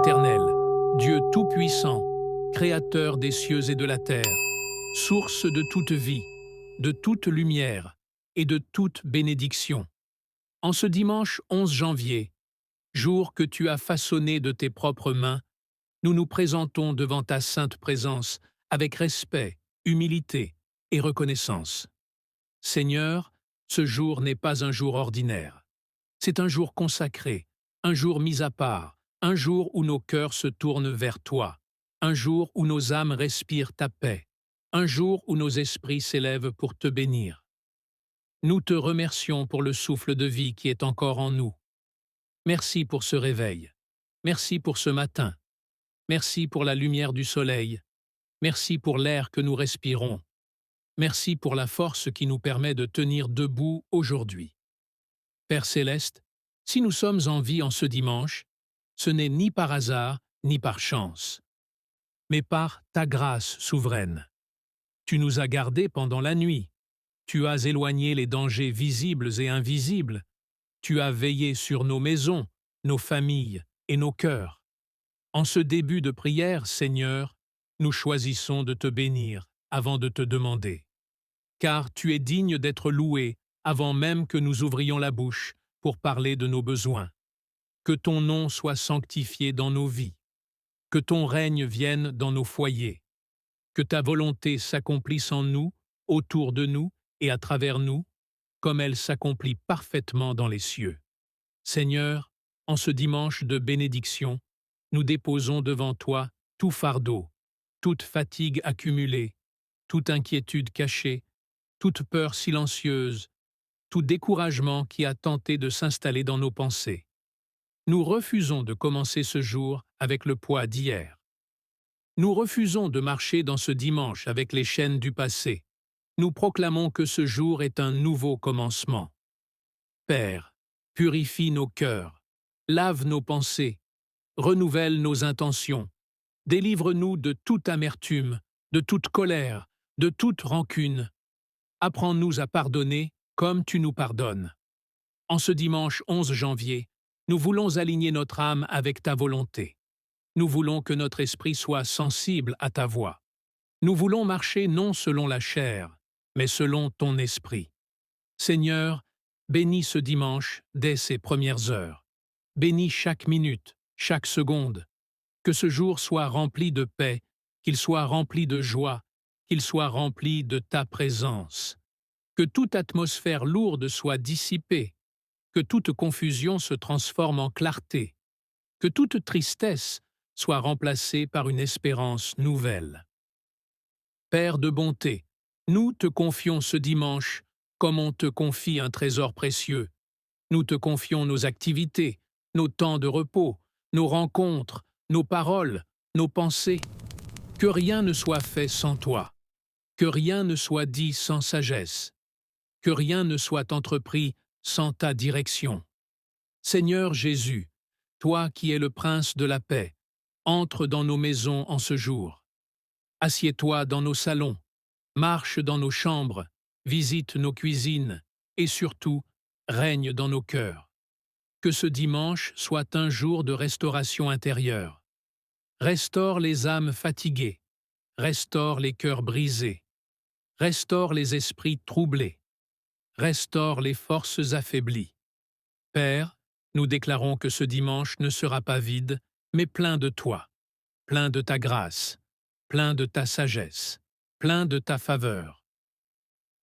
éternel, Dieu tout-puissant, créateur des cieux et de la terre, source de toute vie, de toute lumière et de toute bénédiction. En ce dimanche 11 janvier, jour que tu as façonné de tes propres mains, nous nous présentons devant ta sainte présence avec respect, humilité et reconnaissance. Seigneur, ce jour n'est pas un jour ordinaire. C'est un jour consacré, un jour mis à part, un jour où nos cœurs se tournent vers toi, un jour où nos âmes respirent ta paix, un jour où nos esprits s'élèvent pour te bénir. Nous te remercions pour le souffle de vie qui est encore en nous. Merci pour ce réveil. Merci pour ce matin. Merci pour la lumière du soleil. Merci pour l'air que nous respirons. Merci pour la force qui nous permet de tenir debout aujourd'hui. Père céleste, si nous sommes en vie en ce dimanche, ce n'est ni par hasard ni par chance, mais par ta grâce souveraine. Tu nous as gardés pendant la nuit. Tu as éloigné les dangers visibles et invisibles. Tu as veillé sur nos maisons, nos familles et nos cœurs. En ce début de prière, Seigneur, nous choisissons de te bénir avant de te demander. Car tu es digne d'être loué avant même que nous ouvrions la bouche pour parler de nos besoins. Que ton nom soit sanctifié dans nos vies. Que ton règne vienne dans nos foyers. Que ta volonté s'accomplisse en nous, autour de nous et à travers nous, comme elle s'accomplit parfaitement dans les cieux. Seigneur, en ce dimanche de bénédiction, nous déposons devant toi tout fardeau, toute fatigue accumulée, toute inquiétude cachée, toute peur silencieuse, tout découragement qui a tenté de s'installer dans nos pensées. Nous refusons de commencer ce jour avec le poids d'hier. Nous refusons de marcher dans ce dimanche avec les chaînes du passé. Nous proclamons que ce jour est un nouveau commencement. Père, purifie nos cœurs, lave nos pensées, renouvelle nos intentions, délivre-nous de toute amertume, de toute colère, de toute rancune. Apprends-nous à pardonner comme tu nous pardonnes. En ce dimanche 11 janvier, nous voulons aligner notre âme avec ta volonté. Nous voulons que notre esprit soit sensible à ta voix. Nous voulons marcher non selon la chair, mais selon ton esprit. Seigneur, bénis ce dimanche dès ses premières heures. Bénis chaque minute, chaque seconde. Que ce jour soit rempli de paix, qu'il soit rempli de joie, qu'il soit rempli de ta présence. Que toute atmosphère lourde soit dissipée, que toute confusion se transforme en clarté, que toute tristesse soit remplacée par une espérance nouvelle. Père de bonté, nous te confions ce dimanche comme on te confie un trésor précieux. Nous te confions nos activités, nos temps de repos, nos rencontres, nos paroles, nos pensées. Que rien ne soit fait sans toi, que rien ne soit dit sans sagesse, que rien ne soit entrepris sans ta direction. Seigneur Jésus, toi qui es le prince de la paix, entre dans nos maisons en ce jour. Assieds-toi dans nos salons, marche dans nos chambres, visite nos cuisines et surtout, règne dans nos cœurs. Que ce dimanche soit un jour de restauration intérieure. Restaure les âmes fatiguées, restaure les cœurs brisés, restaure les esprits troublés, restaure les forces affaiblies. Père, nous déclarons que ce dimanche ne sera pas vide, mais plein de toi, plein de ta grâce, plein de ta sagesse, plein de ta faveur.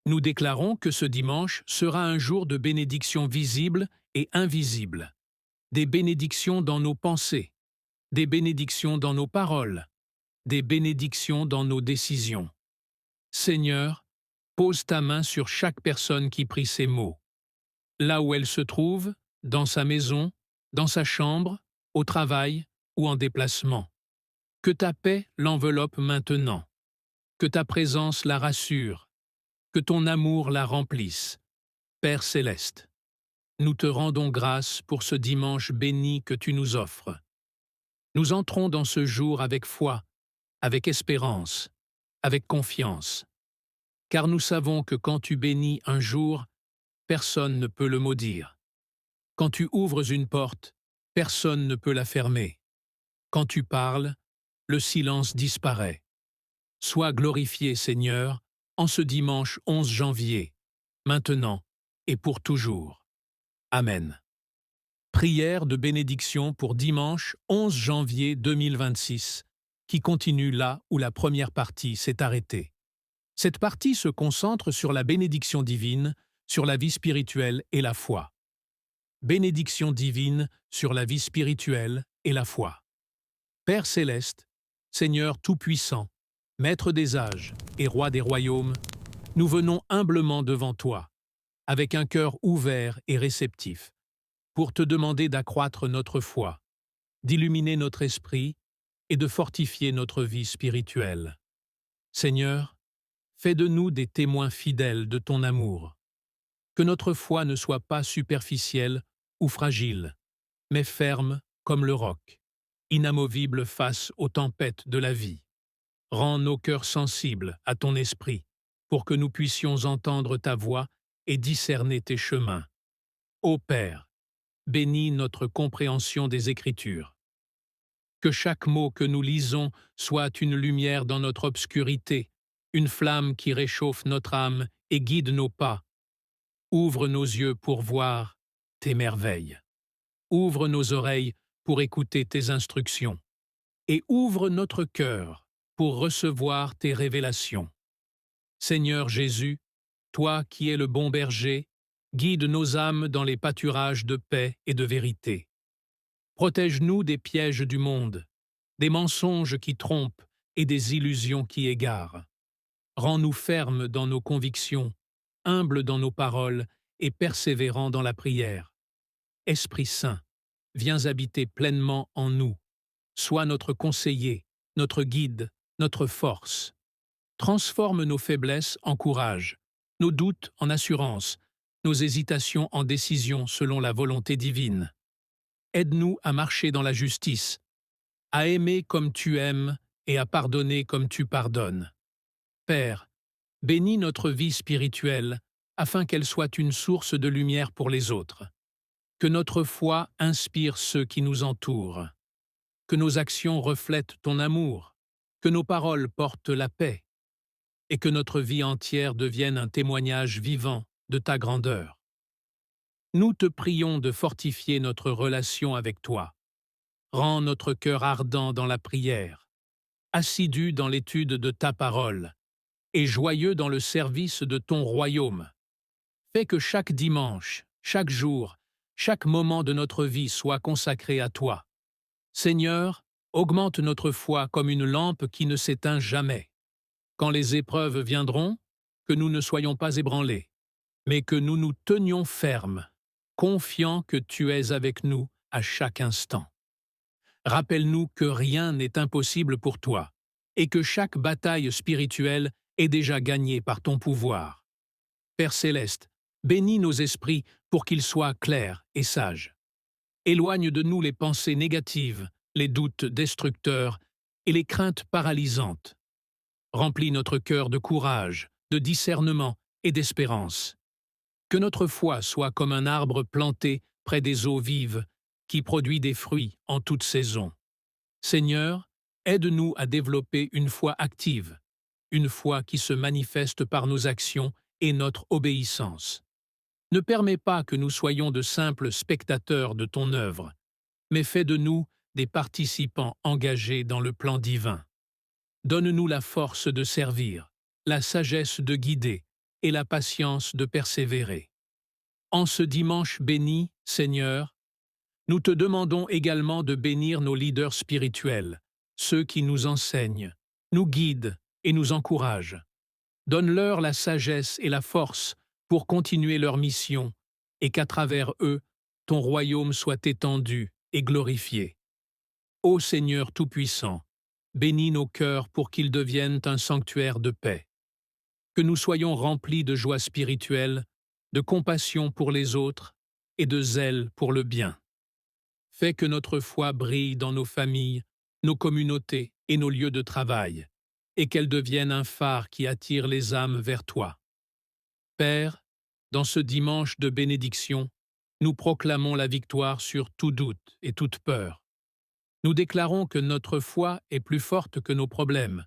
Nous déclarons que ce dimanche sera un jour de bénédictions visibles et invisibles, des bénédictions dans nos pensées, des bénédictions dans nos paroles, des bénédictions dans nos décisions. Seigneur, pose ta main sur chaque personne qui prie ces mots. Là où elle se trouve, dans sa maison, dans sa chambre, au travail ou en déplacement. Que ta paix l'enveloppe maintenant. Que ta présence la rassure. Que ton amour la remplisse. Père céleste, nous te rendons grâce pour ce dimanche béni que tu nous offres. Nous entrons dans ce jour avec foi, avec espérance, avec confiance. Car nous savons que quand tu bénis un jour, personne ne peut le maudire. Quand tu ouvres une porte, personne ne peut la fermer. Quand tu parles, le silence disparaît. Sois glorifié, Seigneur, en ce dimanche 11 janvier, maintenant et pour toujours. Amen. Prière de bénédiction pour dimanche 11 janvier 2026, qui continue là où la première partie s'est arrêtée. Cette partie se concentre sur la bénédiction divine, sur la vie spirituelle et la foi. Bénédiction divine sur la vie spirituelle et la foi. Père céleste, Seigneur tout-puissant, Maître des âges et Roi des royaumes, nous venons humblement devant toi, avec un cœur ouvert et réceptif, pour te demander d'accroître notre foi, d'illuminer notre esprit et de fortifier notre vie spirituelle. Seigneur, fais de nous des témoins fidèles de ton amour. Que notre foi ne soit pas superficielle ou fragile, mais ferme comme le roc, inamovible face aux tempêtes de la vie. Rends nos cœurs sensibles à ton esprit, pour que nous puissions entendre ta voix et discerner tes chemins. Ô Père, bénis notre compréhension des Écritures. Que chaque mot que nous lisons soit une lumière dans notre obscurité, une flamme qui réchauffe notre âme et guide nos pas. Ouvre nos yeux pour voir tes merveilles. Ouvre nos oreilles pour écouter tes instructions. Et ouvre notre cœur pour recevoir tes révélations. Seigneur Jésus, toi qui es le bon berger, guide nos âmes dans les pâturages de paix et de vérité. Protège-nous des pièges du monde, des mensonges qui trompent et des illusions qui égarent. Rends-nous fermes dans nos convictions, humbles dans nos paroles et persévérants dans la prière. Esprit Saint, viens habiter pleinement en nous. Sois notre conseiller, notre guide, notre force. Transforme nos faiblesses en courage, nos doutes en assurance, nos hésitations en décisions selon la volonté divine. Aide-nous à marcher dans la justice, à aimer comme tu aimes et à pardonner comme tu pardonnes. Père, bénis notre vie spirituelle afin qu'elle soit une source de lumière pour les autres. Que notre foi inspire ceux qui nous entourent. Que nos actions reflètent ton amour, que nos paroles portent la paix, et que notre vie entière devienne un témoignage vivant de ta grandeur. Nous te prions de fortifier notre relation avec toi. Rends notre cœur ardent dans la prière, assidu dans l'étude de ta parole, et joyeux dans le service de ton royaume. Fais que chaque dimanche, chaque jour, chaque moment de notre vie soit consacré à toi. Seigneur, augmente notre foi comme une lampe qui ne s'éteint jamais. Quand les épreuves viendront, que nous ne soyons pas ébranlés, mais que nous nous tenions fermes, confiants que tu es avec nous à chaque instant. Rappelle-nous que rien n'est impossible pour toi, et que chaque bataille spirituelle est déjà gagnée par ton pouvoir. Père céleste, bénis nos esprits pour qu'ils soient clairs et sages. Éloigne de nous les pensées négatives, les doutes destructeurs et les craintes paralysantes. Remplis notre cœur de courage, de discernement et d'espérance. Que notre foi soit comme un arbre planté près des eaux vives, qui produit des fruits en toute saison. Seigneur, aide-nous à développer une foi active, une foi qui se manifeste par nos actions et notre obéissance. Ne permets pas que nous soyons de simples spectateurs de ton œuvre, mais fais de nous des participants engagés dans le plan divin. Donne-nous la force de servir, la sagesse de guider et la patience de persévérer. En ce dimanche béni, Seigneur, nous te demandons également de bénir nos leaders spirituels, ceux qui nous enseignent, nous guident et nous encouragent. Donne-leur la sagesse et la force pour continuer leur mission et qu'à travers eux, ton royaume soit étendu et glorifié. Ô Seigneur Tout-Puissant, bénis nos cœurs pour qu'ils deviennent un sanctuaire de paix. Que nous soyons remplis de joie spirituelle, de compassion pour les autres et de zèle pour le bien. Fais que notre foi brille dans nos familles, nos communautés et nos lieux de travail, et qu'elle devienne un phare qui attire les âmes vers toi. Père, dans ce dimanche de bénédiction, nous proclamons la victoire sur tout doute et toute peur. Nous déclarons que notre foi est plus forte que nos problèmes,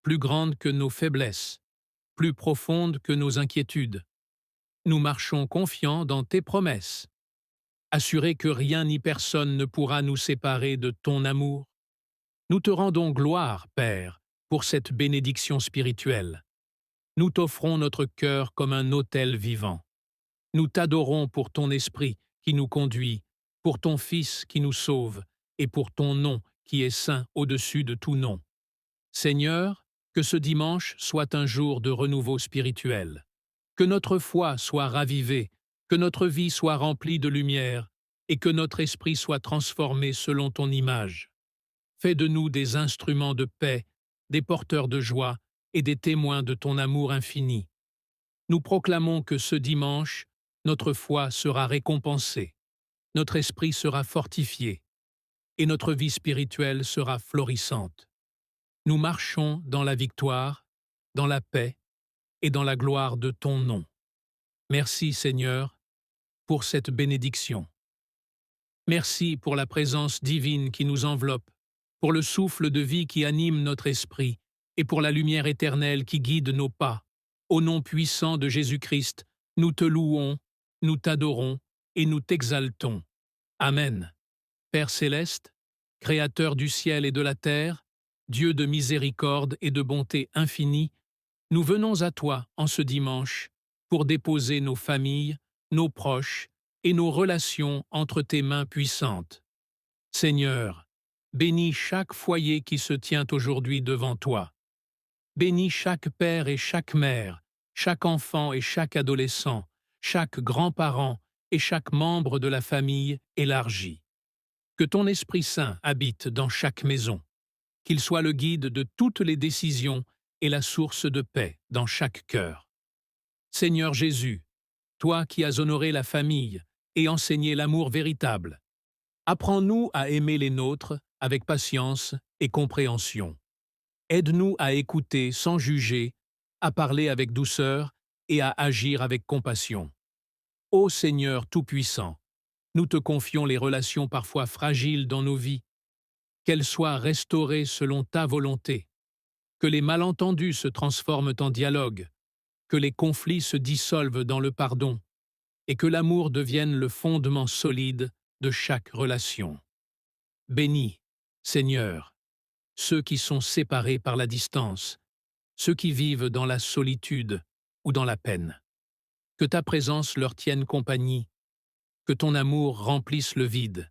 plus grande que nos faiblesses, plus profonde que nos inquiétudes. Nous marchons confiants dans tes promesses, assurés que rien ni personne ne pourra nous séparer de ton amour. Nous te rendons gloire, Père, pour cette bénédiction spirituelle. Nous t'offrons notre cœur comme un autel vivant. Nous t'adorons pour ton esprit qui nous conduit, pour ton Fils qui nous sauve, et pour ton nom qui est saint au-dessus de tout nom. Seigneur, que ce dimanche soit un jour de renouveau spirituel. Que notre foi soit ravivée, que notre vie soit remplie de lumière, et que notre esprit soit transformé selon ton image. Fais de nous des instruments de paix, des porteurs de joie et des témoins de ton amour infini. Nous proclamons que ce dimanche, notre foi sera récompensée, notre esprit sera fortifié, et notre vie spirituelle sera florissante. Nous marchons dans la victoire, dans la paix et dans la gloire de ton nom. Merci Seigneur pour cette bénédiction. Merci pour la présence divine qui nous enveloppe, pour le souffle de vie qui anime notre esprit et pour la lumière éternelle qui guide nos pas. Au nom puissant de Jésus-Christ, nous te louons, nous t'adorons et nous t'exaltons. Amen. Père céleste, Créateur du ciel et de la terre, Dieu de miséricorde et de bonté infinie, nous venons à toi en ce dimanche pour déposer nos familles, nos proches et nos relations entre tes mains puissantes. Seigneur, bénis chaque foyer qui se tient aujourd'hui devant toi. Bénis chaque père et chaque mère, chaque enfant et chaque adolescent, chaque grand-parent et chaque membre de la famille élargie. Que ton Esprit Saint habite dans chaque maison, qu'il soit le guide de toutes les décisions et la source de paix dans chaque cœur. Seigneur Jésus, toi qui as honoré la famille et enseigné l'amour véritable, apprends-nous à aimer les nôtres avec patience et compréhension. Aide-nous à écouter sans juger, à parler avec douceur et à agir avec compassion. Ô Seigneur Tout-Puissant, nous te confions les relations parfois fragiles dans nos vies, qu'elles soient restaurées selon ta volonté, que les malentendus se transforment en dialogue, que les conflits se dissolvent dans le pardon, et que l'amour devienne le fondement solide de chaque relation. Bénis, Seigneur, ceux qui sont séparés par la distance, ceux qui vivent dans la solitude ou dans la peine. Que ta présence leur tienne compagnie, que ton amour remplisse le vide,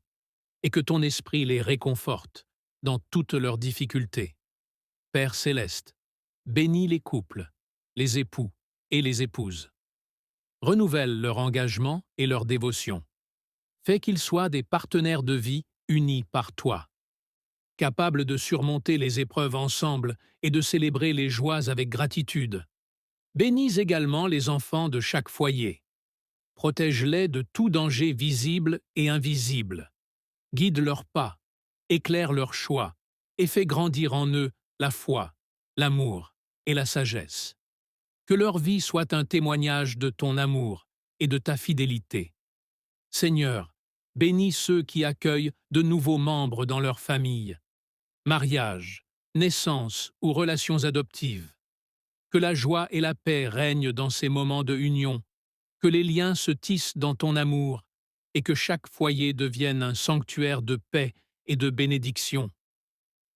et que ton esprit les réconforte dans toutes leurs difficultés. Père céleste, bénis les couples, les époux et les épouses. Renouvelle leur engagement et leur dévotion. Fais qu'ils soient des partenaires de vie unis par toi, capables de surmonter les épreuves ensemble et de célébrer les joies avec gratitude. Bénis également les enfants de chaque foyer. Protège-les de tout danger visible et invisible. Guide leurs pas, éclaire leurs choix et fais grandir en eux la foi, l'amour et la sagesse. Que leur vie soit un témoignage de ton amour et de ta fidélité. Seigneur, bénis ceux qui accueillent de nouveaux membres dans leur famille, mariage, naissance ou relations adoptives. Que la joie et la paix règnent dans ces moments de union, que les liens se tissent dans ton amour et que chaque foyer devienne un sanctuaire de paix et de bénédiction.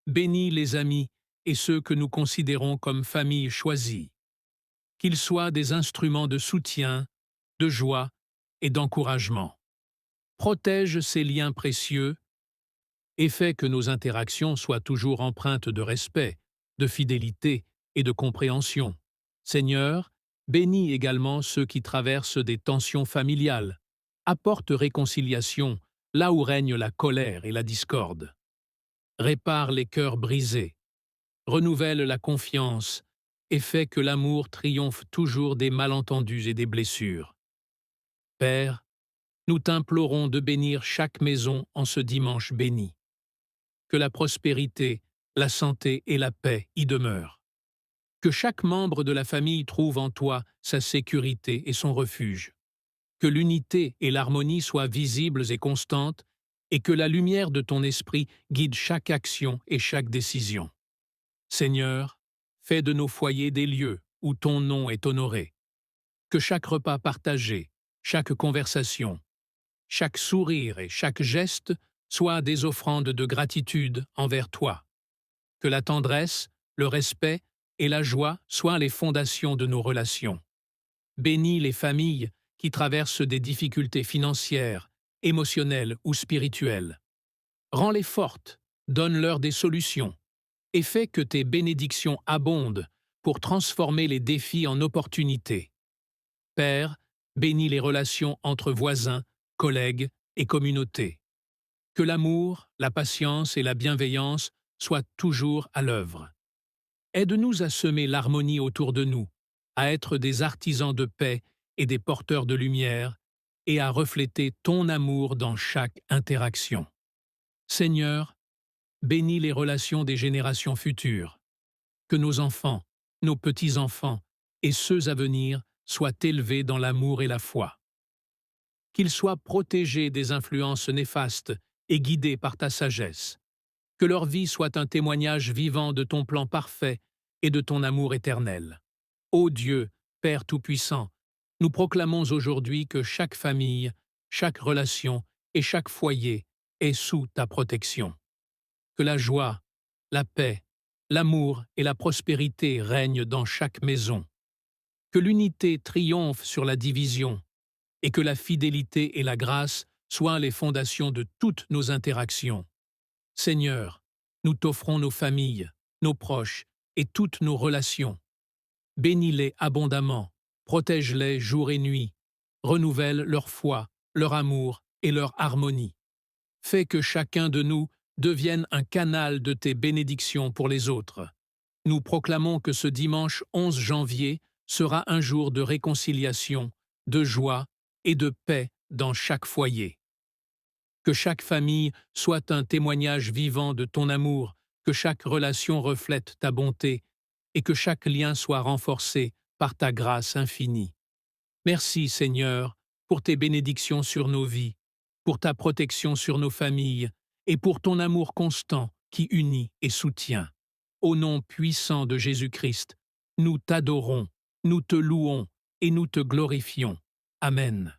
Bénis les amis et ceux que nous considérons comme famille choisie. Qu'ils soient des instruments de soutien, de joie et d'encouragement. Protège ces liens précieux et fais que nos interactions soient toujours empreintes de respect, de fidélité et de compréhension. Seigneur, bénis également ceux qui traversent des tensions familiales. Apporte réconciliation là où règne la colère et la discorde. Répare les cœurs brisés. Renouvelle la confiance et fais que l'amour triomphe toujours des malentendus et des blessures. Père, nous t'implorons de bénir chaque maison en ce dimanche béni. Que la prospérité, la santé et la paix y demeurent. Que chaque membre de la famille trouve en toi sa sécurité et son refuge. Que l'unité et l'harmonie soient visibles et constantes, et que la lumière de ton esprit guide chaque action et chaque décision. Seigneur, fais de nos foyers des lieux où ton nom est honoré. Que chaque repas partagé, chaque conversation, chaque sourire et chaque geste soient des offrandes de gratitude envers toi. Que la tendresse, le respect et la joie soient les fondations de nos relations. Bénis les familles qui traversent des difficultés financières, émotionnelles ou spirituelles. Rends-les fortes, donne-leur des solutions, et fais que tes bénédictions abondent pour transformer les défis en opportunités. Père, bénis les relations entre voisins, collègues et communautés. Que l'amour, la patience et la bienveillance soient toujours à l'œuvre. Aide-nous à semer l'harmonie autour de nous, à être des artisans de paix et des porteurs de lumière, et à refléter ton amour dans chaque interaction. Seigneur, bénis les relations des générations futures. Que nos enfants, nos petits-enfants et ceux à venir soient élevés dans l'amour et la foi. Qu'ils soient protégés des influences néfastes et guidés par ta sagesse. Que leur vie soit un témoignage vivant de ton plan parfait et de ton amour éternel. Ô Dieu, Père Tout-Puissant, nous proclamons aujourd'hui que chaque famille, chaque relation et chaque foyer est sous ta protection. Que la joie, la paix, l'amour et la prospérité règnent dans chaque maison. Que l'unité triomphe sur la division et que la fidélité et la grâce soient les fondations de toutes nos interactions. Seigneur, nous t'offrons nos familles, nos proches et toutes nos relations. Bénis-les abondamment, protège-les jour et nuit, renouvelle leur foi, leur amour et leur harmonie. Fais que chacun de nous devienne un canal de tes bénédictions pour les autres. Nous proclamons que ce dimanche 11 janvier sera un jour de réconciliation, de joie et de paix dans chaque foyer. Que chaque famille soit un témoignage vivant de ton amour, que chaque relation reflète ta bonté et que chaque lien soit renforcé par ta grâce infinie. Merci Seigneur pour tes bénédictions sur nos vies, pour ta protection sur nos familles et pour ton amour constant qui unit et soutient. Au nom puissant de Jésus-Christ, nous t'adorons, nous te louons et nous te glorifions. Amen.